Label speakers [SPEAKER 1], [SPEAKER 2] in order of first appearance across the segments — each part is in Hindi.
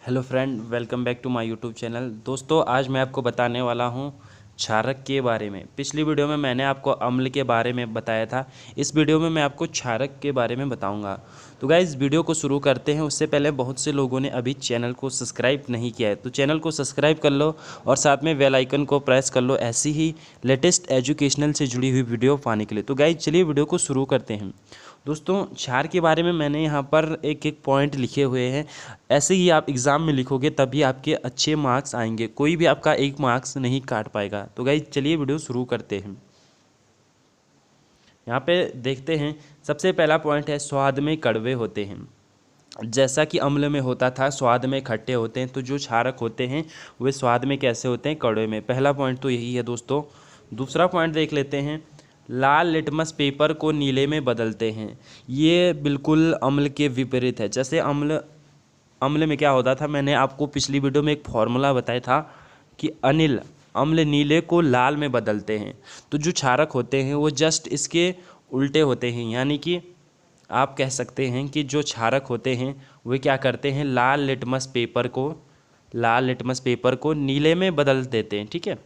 [SPEAKER 1] Hello friend, welcome back to my YouTube channel. दोस्तों, आज मैं आपको बताने वाला हूं क्षारक के बारे में। पिछली वीडियो में मैंने आपको अम्ल के बारे में बताया था। इस वीडियो में मैं आपको क्षारक के बारे में बताऊंगा। तो गाइस, वीडियो को शुरू करते हैं। उससे पहले बहुत से लोगों ने अभी चैनल को सब्सक्राइब नहीं किया है, तो चैनल को सब्सक्राइब कर लो और साथ में बेल आइकन को प्रेस कर लो ऐसी ही लेटेस्ट एजुकेशनल से जुड़ी हुई वीडियो पाने के लिए। तो गाइस, चलिए वीडियो को शुरू करते हैं। दोस्तों, क्षार के बारे में मैंने यहाँ पर एक एक पॉइंट लिखे हुए हैं। ऐसे ही आप एग्ज़ाम में लिखोगे तभी आपके अच्छे मार्क्स आएंगे, कोई भी आपका एक मार्क्स नहीं काट पाएगा। तो गाइस, चलिए वीडियो शुरू करते हैं। यहाँ पे देखते हैं, सबसे पहला पॉइंट है स्वाद में कड़वे होते हैं। जैसा कि अम्ल में होता था स्वाद में खट्टे होते हैं, तो जो क्षारक होते हैं वे स्वाद में कैसे होते हैं? कड़वे में। पहला पॉइंट तो यही है दोस्तों। दूसरा पॉइंट देख लेते हैं, लाल लिटमस पेपर को नीले में बदलते हैं। ये बिल्कुल अम्ल के विपरीत है। जैसे अम्ल में क्या होता था, मैंने आपको पिछली वीडियो में एक फॉर्मूला बताया था कि अम्ल नीले को लाल में बदलते हैं। तो जो क्षारक होते हैं वो जस्ट इसके उल्टे होते हैं। यानी कि आप कह सकते हैं कि जो क्षारक होते हैं वे क्या करते हैं, लाल लिटमस पेपर को नीले में बदल देते हैं। ठीक है,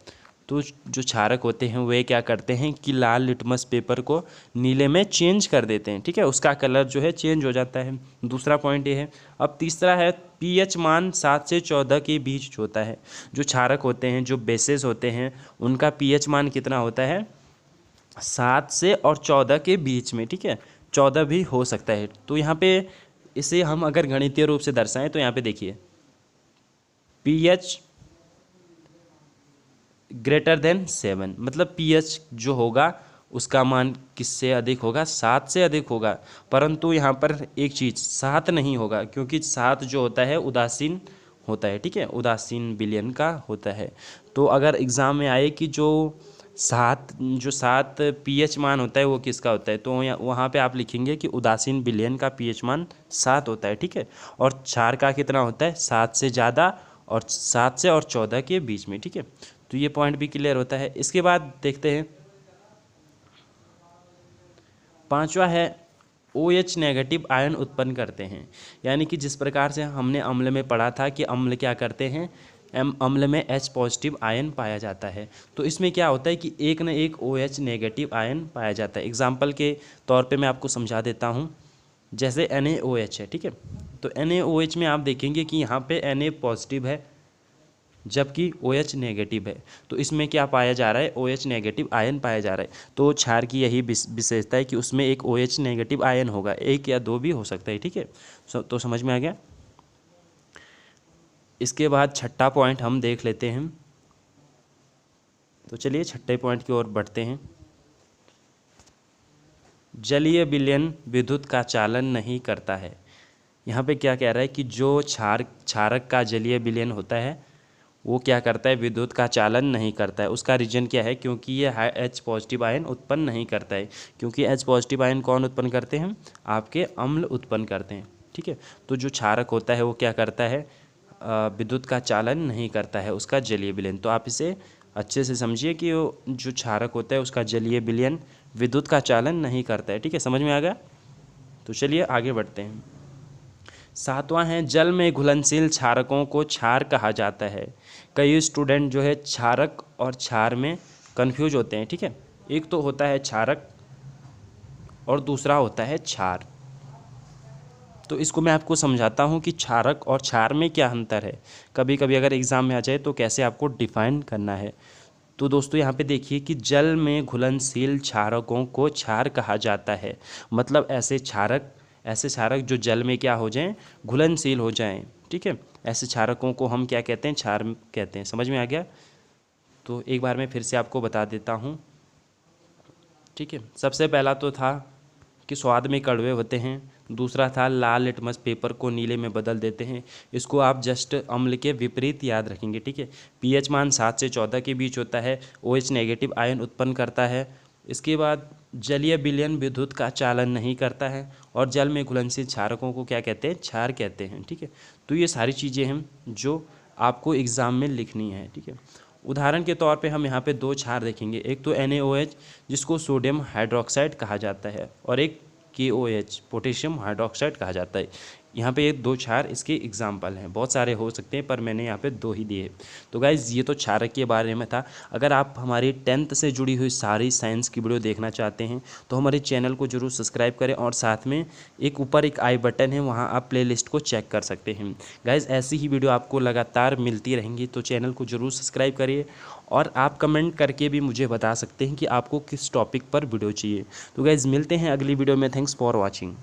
[SPEAKER 1] तो जो क्षारक होते हैं वे क्या करते हैं कि लाल लिटमस पेपर को नीले में चेंज कर देते हैं। ठीक है, उसका कलर जो है चेंज हो जाता है। दूसरा पॉइंट ये है। अब तीसरा है, पीएच मान 7 से 14 के बीच होता है। जो क्षारक होते हैं, जो बेसेस होते हैं, उनका पीएच मान कितना होता है? 7 से और 14 के बीच में। ठीक है, 14 भी हो सकता है। तो यहाँ पे इसे हम अगर गणितीय रूप से दर्शाएं तो यहाँ पे देखिए, पीएच ग्रेटर देन 7, मतलब पीएच जो होगा उसका मान किससे अधिक होगा? 7 से अधिक होगा। परंतु यहाँ पर एक चीज़, 7 नहीं होगा, क्योंकि 7 जो होता है उदासीन होता है। ठीक है, उदासीन विलयन का होता है। तो अगर एग्ज़ाम में आए कि जो 7 पीएच मान होता है वो किसका होता है, तो वहाँ पे आप लिखेंगे कि उदासीन विलयन का पीएच मान 7 होता है। ठीक है, और क्षार का कितना होता है? 7 से ज़्यादा और 7 से और 14 के बीच में। ठीक है, तो ये पॉइंट भी क्लियर होता है। इसके बाद देखते हैं, पांचवा है, OH नेगेटिव आयन उत्पन्न करते हैं। यानी कि जिस प्रकार से हमने अम्ल में पढ़ा था कि अम्ल क्या करते हैं, अम्ल में H पॉजिटिव आयन पाया जाता है। तो इसमें क्या होता है कि एक न एक OH नेगेटिव आयन पाया जाता है। एग्जाम्पल के तौर पे मैं आपको समझा देता हूँ। जैसे NaOH है। ठीक है, तो NaOH में आप देखेंगे कि यहाँ पे Na पॉजिटिव है जबकि OH नेगेटिव है। तो इसमें क्या पाया जा रहा है? OH नेगेटिव आयन पाया जा रहा है। तो क्षार की यही विशेषता है कि उसमें एक OH नेगेटिव आयन होगा, एक या दो भी हो सकता है। ठीक है, तो समझ में आ गया। इसके बाद छठा पॉइंट हम देख लेते हैं। तो चलिए छठे पॉइंट की ओर बढ़ते हैं। जलीय विलयन विद्युत का चालन नहीं करता है। यहाँ पे क्या कह रहा है कि जो क्षारक का जलीय विलयन होता है वो क्या करता है? विद्युत का चालन नहीं करता है। उसका रीजन क्या है? क्योंकि ये H पॉजिटिव आयन उत्पन्न नहीं करता है। क्योंकि H पॉजिटिव आयन कौन उत्पन्न करते हैं? आपके अम्ल उत्पन्न करते हैं। ठीक है, तो जो क्षारक होता है वो क्या करता है? विद्युत का चालन नहीं करता है, उसका जलीय विलयन। तो आप इसे अच्छे से समझिए कि जो क्षारक होता है उसका जलीय विलयन विद्युत का चालन नहीं करता है। ठीक है, समझ में आ गया। तो चलिए आगे बढ़ते हैं। सातवां है, जल में घुलनशील क्षारकों को क्षार कहा जाता है। कई स्टूडेंट जो है क्षारक और क्षार में कंफ्यूज होते हैं। ठीक है, एक तो होता है क्षारक और दूसरा होता है क्षार। तो इसको मैं आपको समझाता हूँ कि क्षारक और क्षार में क्या अंतर है। कभी कभी अगर एग्ज़ाम में आ जाए तो कैसे आपको डिफाइन करना है। तो दोस्तों, यहाँ पे देखिए कि जल में घुलनशील क्षारकों को क्षार कहा जाता है। मतलब ऐसे क्षारक जो जल में क्या हो जाएं? घुलनशील हो जाएं। ठीक है, ऐसे क्षारकों को हम क्या कहते हैं? क्षार कहते हैं। समझ में आ गया। तो एक बार मैं फिर से आपको बता देता हूँ। ठीक है, सबसे पहला तो था कि स्वाद में कड़वे होते हैं। दूसरा था लाल लिटमस पेपर को नीले में बदल देते हैं। इसको आप जस्ट अम्ल के विपरीत याद रखेंगे। ठीक है, पीएच मान 7 से 14 के बीच होता है। OH नेगेटिव आयन उत्पन्न करता है। इसके बाद जलीय विलयन विद्युत का चालन नहीं करता है। और जल में घुलनशील क्षारकों को क्या कहते हैं? क्षार कहते हैं। ठीक है, तो ये सारी चीज़ें हैं जो आपको एग्ज़ाम में लिखनी है। ठीक है, उदाहरण के तौर पे हम यहाँ पे दो क्षार देखेंगे। एक तो NaOH जिसको सोडियम हाइड्रोक्साइड कहा जाता है, और एक KOH पोटेशियम हाइड्रोक्साइड कहा जाता है। यहाँ पे ये 2 क्षार इसके एग्जाम्पल हैं, बहुत सारे हो सकते हैं पर मैंने यहाँ पे 2 ही दिए। तो गाइज़ ये तो क्षारक के बारे में था। अगर आप हमारी 10th से जुड़ी हुई सारी साइंस की वीडियो देखना चाहते हैं तो हमारे चैनल को जरूर सब्सक्राइब करें, और साथ में ऊपर एक आई बटन है, वहाँ आप प्लेलिस्ट को चेक कर सकते हैं। गाइज़ ऐसी ही वीडियो आपको लगातार मिलती रहेंगी, तो चैनल को जरूर सब्सक्राइब करिए, और आप कमेंट करके भी मुझे बता सकते हैं कि आपको किस टॉपिक पर वीडियो चाहिए। तो गाइज़ मिलते हैं अगली वीडियो में। Thanks for watching.